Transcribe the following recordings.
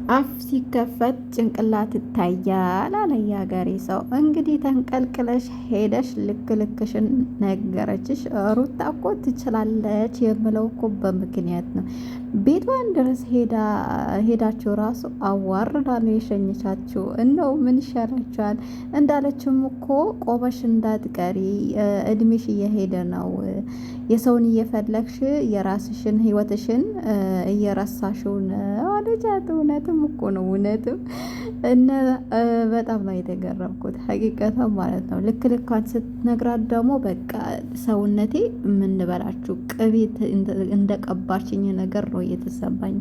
አፍ ሲከፈት ጭንቅላት ይታያል አለ የሀገሬ ሰው። እንግዲህ ተንቀልቅለሽ ሄደሽ ልክ ልክሽን ነገረችሽ። ሩታ እኮ ትችላለች የምለው እኮ በምክንያት ነው። ቤቷን ድረስ ሄዳችሁ ራሱ አዋርዳ ነው የሸኘቻችሁ። እንደው ምን ይሻላችኋል? እንዳለችም እኮ ቆመሽ እንዳትቀሪ እድሜሽ እየሄደ ነው። የሰውን እየፈለግሽ የራስሽን ህይወትሽን እየረሳሽው ነው አለቻት። እውነትም እኮ ነው እውነትም። እና በጣም ነው የተገረምኩት ሀቂቀታ ማለት ነው። ልክ ልኳን ስትነግራት ደግሞ በቃ ሰውነቴ የምንበላችሁ ቅቤት እንደቀባችኝ ነገር ነው እየተሰማኝ።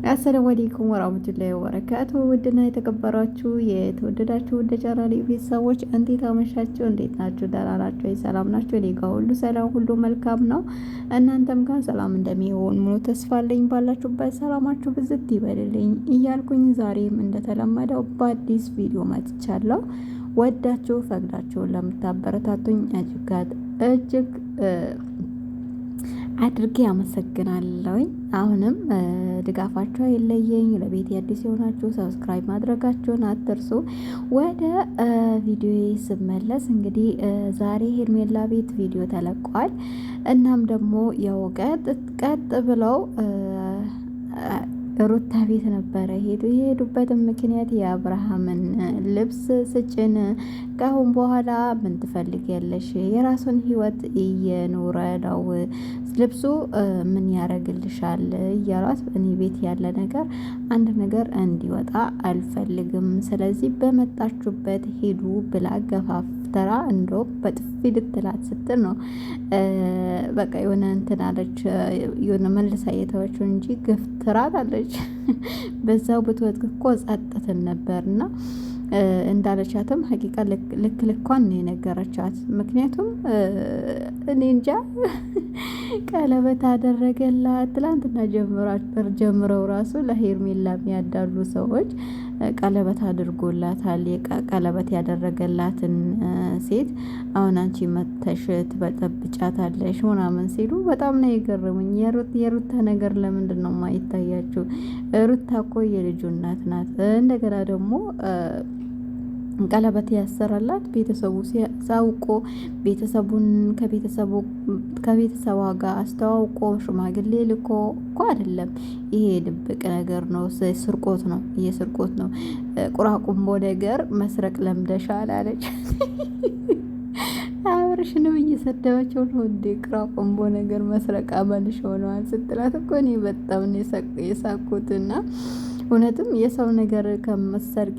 አሰላሙ አለይኩም ወራህመቱላሂ ወበረካቱ። ውድና የተከበራችሁ የተወደዳችሁ ውድ ቻናሌ ቤተሰቦች እንዴት አመሻችሁ? እንዴት ናችሁ? ደህና ናችሁ? ሰላም ናችሁ? እኔ ጋር ሁሉ ሰላም፣ ሁሉ መልካም ነው። እናንተም ጋር ሰላም እንደሚሆን ሙሉ ተስፋ አለኝ። ባላችሁበት ሰላማችሁ ብዝት ይበልልኝ እያልኩኝ ዛሬም እንደተለመደው በአዲስ ቪዲዮ መጥቻለሁ። ወዳችሁ ፈቅዳችሁ ለምታበረታቱኝ እጅግ አድርጌ አመሰግናለሁኝ። አሁንም ድጋፋችሁ አይለየኝ። ለቤት አዲስ የሆናችሁ ሰብስክራይብ ማድረጋችሁን አትርሱ። ወደ ቪዲዮ ስመለስ እንግዲህ ዛሬ ሄርሜላ ቤት ቪዲዮ ተለቋል። እናም ደግሞ ቀጥ ብለው ሩታ ቤት ነበረ የሄዱበትን ምክንያት የአብርሃምን ልብስ ስጭን፣ ካሁን በኋላ ምን ትፈልጊያለሽ? የራሱን ህይወት እየኖረ ነው፣ ልብሱ ምን ያደርግልሻል? እያሏት እኔ ቤት ያለ ነገር አንድ ነገር እንዲወጣ አልፈልግም፣ ስለዚህ በመጣችሁበት ሄዱ ብላ ገፋፍተራ እንደውም በጥፊ ልትላት ስትል ነው በቃ የሆነ እንትን አለች፣ የሆነ መልሳ እየተወችው እንጂ ገፍትራት አለች። በዛው ብትወጥ እኮ ጸጥትን ነበርና እንዳለቻትም ሀቂቃ ልክ ልኳን ነው የነገረቻት። ምክንያቱም እኔ እንጃ ቀለበት አደረገላት ትላንትና ጀምረው ራሱ ለሄርሜላ የሚያዳሉ ሰዎች ቀለበት አድርጎላታል። ቀለበት ያደረገላትን ሴት አሁን አንቺ መተሽ ትበጠብጫታለሽ ምናምን ሲሉ በጣም ነው የገረሙኝ። የሩታ ነገር ለምንድን ነው የማይታያችሁ? ሩታ እኮ የልጁ እናት ናት። እንደገና ደግሞ ቀለበት ያሰራላት ቤተሰቡ ሳውቆ ቤተሰቡን ከቤተሰቧ ጋር አስተዋውቆ ሽማግሌ ልኮ እኮ አይደለም። ይሄ ድብቅ ነገር ነው፣ ስርቆት ነው፣ እየስርቆት ነው። ቁራቁምቦ ነገር መስረቅ ለምደሻል አለች። አብርሽንም እየሰደበችው ነው እንዴ? ቁራቁምቦ ነገር መስረቅ አመልሽ ሆነዋል ስትላት እኮ እኔ በጣም ነው የሳኩትና እውነትም የሰው ነገር ከመሰርቂ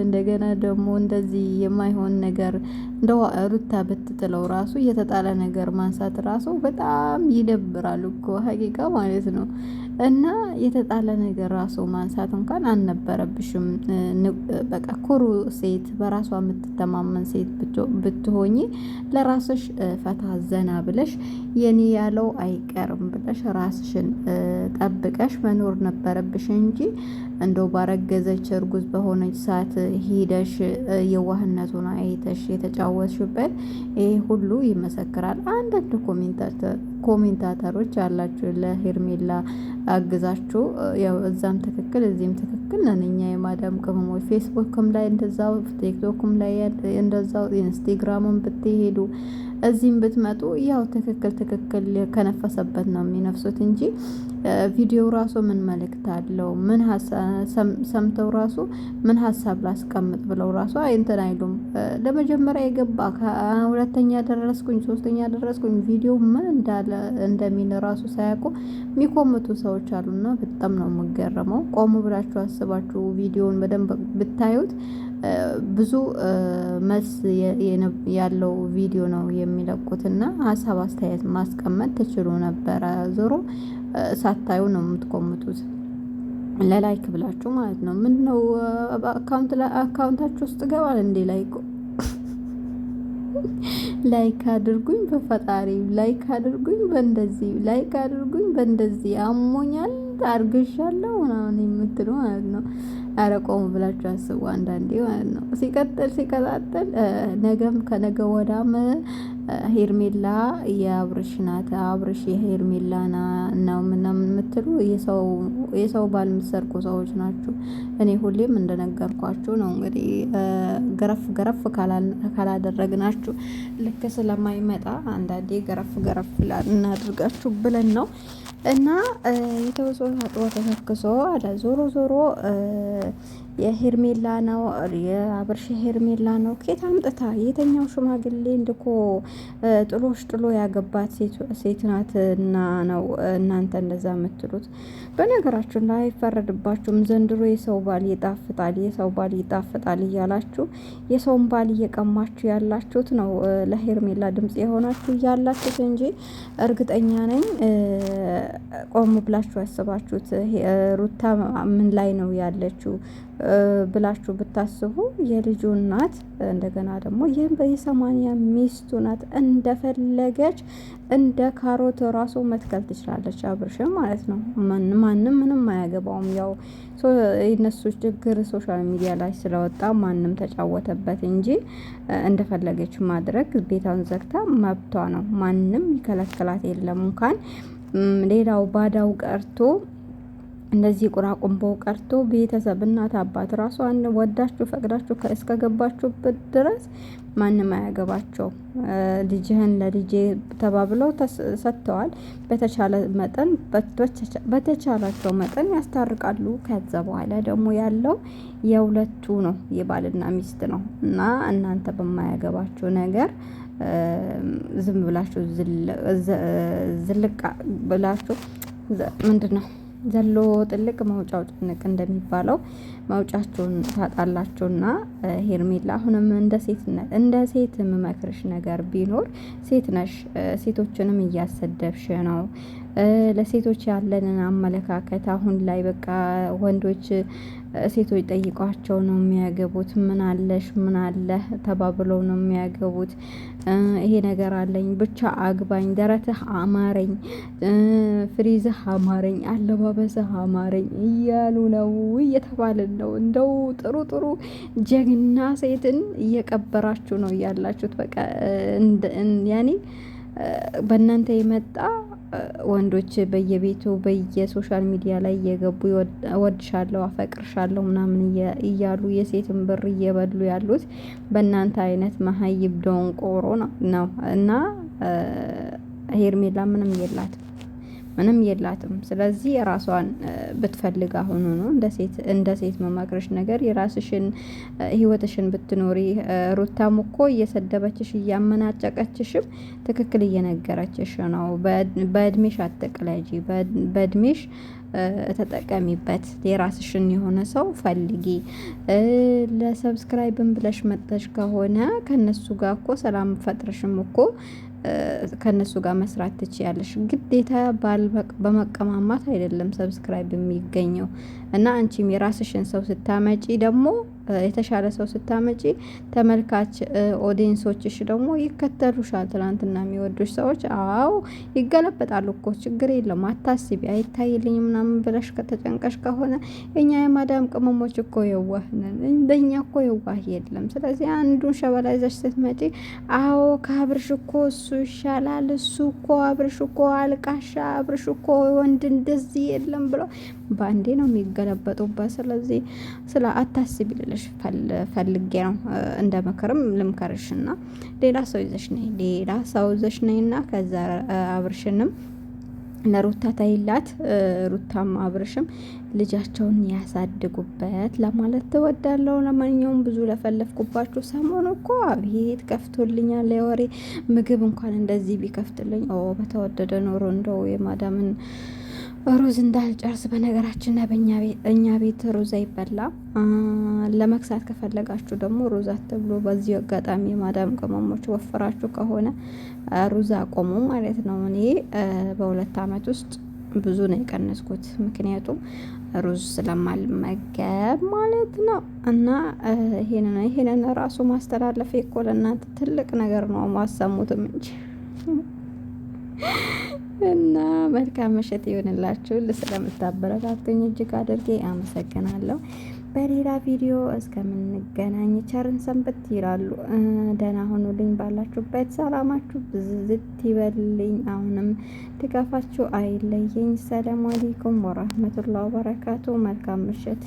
እንደገና ደግሞ እንደዚህ የማይሆን ነገር እንደው ሩታ ብትጥለው ራሱ የተጣለ ነገር ማንሳት ራሱ በጣም ይደብራል እኮ ሀቂቃ ማለት ነው። እና የተጣለ ነገር ራሱ ማንሳት እንኳን አልነበረብሽም። በቃ ኩሩ ሴት፣ በራሷ የምትተማመን ሴት ብትሆኚ ለራስሽ ፈታ ዘና ብለሽ የኔ ያለው አይቀርም ብለሽ ራስሽን ጠብቀሽ መኖር ነበረብሽ እንጂ እንደው ባረገዘች እርጉዝ በሆነች ሰዓት ሄደሽ የዋህነቱን አይተሽ የተጫወትሽበት ይሄ ሁሉ ይመሰክራል። አንዳንድ ኮሜንታተሮች አላችሁ ለሄርሜላ አግዛችሁ፣ ያው እዛም ትክክል እዚህም ትክክል ነን እኛ የማዳም ቅመሞች። ፌስቡክም ላይ እንደዛው፣ ቲክቶክም ላይ እንደዛው፣ ኢንስታግራምም ብትሄዱ እዚህም ብትመጡ ያው ትክክል ከነፈሰበት ነው የሚነፍሱት እንጂ ቪዲዮ ራሱ ምን መልእክት አለው? ምን ሰምተው ራሱ ምን ሀሳብ ላስቀምጥ ብለው ራሱ እንትን አይሉም። ለመጀመሪያ የገባ ሁለተኛ ደረስኩኝ ሶስተኛ ደረስኩኝ ቪዲዮ ምን እንደሚል ራሱ ሳያውቁ የሚኮምቱ ሰዎች አሉና በጣም ነው የምገረመው። ቆሙ ብላችሁ አስባችሁ ቪዲዮውን በደንብ ብታዩት ብዙ መልስ ያለው ቪዲዮ ነው የሚለቁትና ሀሳብ አስተያየት ማስቀመጥ ትችሉ ነበረ። ዞሮ ሳታዩ ነው የምትቆምጡት፣ ለላይክ ብላችሁ ማለት ነው። ምንድነው አካውንታችሁ ውስጥ ገባል እንዴ? ላይክ አድርጉኝ፣ በፈጣሪ ላይክ አድርጉኝ፣ በእንደዚህ ላይክ አድርጉኝ፣ በእንደዚህ አሞኛል አርግሻለሁ ምናምን የምትሉ ማለት ነው። ኧረ ቆሙ ብላችሁ አስቡ አንዳንዴ ማለት ነው። ሲቀጣጠል ነገም ከነገ ወዳም ሄርሜላ የአብርሽ ናት፣ አብርሽ የሄርሜላ ነው ምናምን የምትሉ የሰው ባል የምትሰርቁ ሰዎች ናችሁ። እኔ ሁሌም እንደነገርኳችሁ ነው እንግዲህ ገረፍ ካላደረግናችሁ ልክ ስለማይመጣ አንዳንዴ ገረፍ እናድርጋችሁ ብለን ነው። እና የተወሶ ታጥቦ ተሰክሶ አለ ዞሮ የሄርሜላ ነው የአብርሽ ሄርሜላ ነው። ኬት አምጥታ የተኛው ሽማግሌ እንድኮ ጥሎ ያገባት ሴት ናትና ነው እናንተ እንደዛ የምትሉት። በነገራችሁ ላይ አይፈረድባችሁም። ዘንድሮ የሰው ባል ይጣፍጣል እያላችሁ የሰውን ባል እየቀማችሁ ያላችሁት ነው ለሄርሜላ ድምጽ የሆናችሁ እያላችሁት እንጂ እርግጠኛ ነኝ ቆም ብላችሁ ያስባችሁት ሩታ ምን ላይ ነው ያለችው ብላችሁ ብታስቡ የልጁ እናት እንደገና ደግሞ የሰማንያ ሚስቱ ናት። እንደፈለገች እንደ ካሮት ራሱ መትከል ትችላለች። አብርሽ ማለት ነው። ማንም ምንም አያገባውም። ያው የነሱ ችግር ሶሻል ሚዲያ ላይ ስለወጣ ማንም ተጫወተበት እንጂ እንደፈለገች ማድረግ ቤቷን ዘግታ መብቷ ነው። ማንም ይከለክላት የለም። እንኳን ሌላው ባዳው ቀርቶ እንደዚህ ቁራቁምቦ ቀርቶ ቤተሰብ እናት አባት ራሱ ወዳችሁ ፈቅዳችሁ እስከገባችሁበት ድረስ ማንም አያገባቸው። ልጅህን ለልጄ ተባብለው ሰጥተዋል። በተቻላቸው መጠን ያስታርቃሉ። ከዛ በኋላ ደግሞ ያለው የሁለቱ ነው፣ የባልና ሚስት ነው። እና እናንተ በማያገባችሁ ነገር ዝም ብላችሁ ዝልቅ ብላችሁ ምንድን ነው ዘሎ ጥልቅ መውጫው ጭንቅ እንደሚባለው መውጫችሁን ታጣላችሁና ሄርሜላ አሁንም እንደ ሴት የምመክርሽ ነገር ቢኖር ሴት ነሽ፣ ሴቶችንም እያሰደብሽ ነው። ለሴቶች ያለንን አመለካከት አሁን ላይ በቃ ወንዶች ሴቶች ጠይቋቸው ነው የሚያገቡት። ምን አለሽ ምን አለህ ተባብለው ነው የሚያገቡት። ይሄ ነገር አለኝ ብቻ አግባኝ፣ ደረትህ አማረኝ፣ ፍሪዝህ አማረኝ፣ አለባበስህ አማረኝ እያሉ ነው እየተባልን ነው። እንደው ጥሩ ጀግና ሴትን እየቀበራችሁ ነው ያላችሁት። በቃ ያኔ በእናንተ የመጣ ወንዶች በየቤቱ በየሶሻል ሚዲያ ላይ እየገቡ እወድሻለሁ፣ አፈቅርሻለሁ ምናምን እያሉ የሴትን ብር እየበሉ ያሉት በእናንተ አይነት መሀይብ ደንቆሮ ነው። እና ሄርሜላ ምንም የላትም። ስለዚህ የራሷን ብትፈልግ አሁኑ ነው እንደ ሴት መማክረሽ ነገር የራስሽን ህይወትሽን ብትኖሪ። ሩታም እኮ እየሰደበችሽ እያመናጨቀችሽም ትክክል እየነገረችሽ ነው። በእድሜሽ አትቅለጂ፣ በእድሜሽ ተጠቀሚበት። የራስሽን የሆነ ሰው ፈልጊ። ለሰብስክራይብን ብለሽ መጥተሽ ከሆነ ከነሱ ጋር እኮ ሰላም ፈጥረሽም እኮ ከነሱ ጋር መስራት ትችያለሽ። ግዴታ በመቀማማት አይደለም ሰብስክራይብ የሚገኘው። እና አንቺም የራስሽን ሰው ስታመጪ ደግሞ የተሻለ ሰው ስታመጪ ተመልካች ኦዲየንሶችሽ ደግሞ ይከተሉሻል። ትናንትና የሚወዱሽ ሰዎች አዎ ይገለበጣሉ እኮ ችግር የለም አታስቢ፣ አይታይልኝ ምናምን ብለሽ ከተጨንቀሽ ከሆነ እኛ የማዳም ቅመሞች እኮ የዋህ ነን። እንደኛ እኮ የዋህ የለም። ስለዚህ አንዱን ሸበላ ይዘሽ ስትመጪ አዎ ከአብርሽ እኮ እሱ ይሻላል፣ እሱ እኮ አብርሽ እኮ አልቃሻ፣ አብርሽ እኮ ወንድ እንደዚህ የለም ብለው በአንዴ ነው የሚገለበጡበት። ስለዚህ አታስቢ ልልሽ ፈልጌ ነው። እንደ ምክርም ልምከርሽና ሌላ ሰው ይዘሽ ነይና ከዛ አብርሽንም ለሩታ ታይላት፣ ሩታም አብርሽም ልጃቸውን ያሳድጉበት ለማለት ትወዳለሁ። ለማንኛውም ብዙ ለፈለፍኩባችሁ። ሰሞኑ እኮ አቤት ከፍቶልኛል የወሬ ምግብ እንኳን እንደዚህ ቢከፍትልኝ በተወደደ ኖሮ እንደው የማዳምን ሩዝ እንዳልጨርስ። በነገራችን እኛ ቤት ሩዝ አይበላም። ለመክሳት ከፈለጋችሁ ደግሞ ሩዝ አትብሉ። በዚህ አጋጣሚ የማዳም ቅመሞች ወፍራችሁ ከሆነ ሩዝ አቆሙ ማለት ነው። እኔ በ2 አመት ውስጥ ብዙ ነው የቀነስኩት፣ ምክንያቱም ሩዝ ስለማልመገብ ማለት ነው። እና ይሄንን ራሱ ማስተላለፍ እኮ ለእናንተ ትልቅ ነገር ነው፣ ማሰሙትም እንጂ እና መልካም ምሽት ይሆንላችሁ። ስለምታበረታቱኝ እጅግ አድርጌ አመሰግናለሁ። በሌላ ቪዲዮ እስከምንገናኝ ቸርን ሰንብት ይላሉ። ደህና ሁኑልኝ። ባላችሁበት ሰላማችሁ ብዝት ይበልልኝ። አሁንም ድጋፋችሁ አይለየኝ። ሰላም አለይኩም ወራህመቱላሂ ወበረካቱ። መልካም ምሽት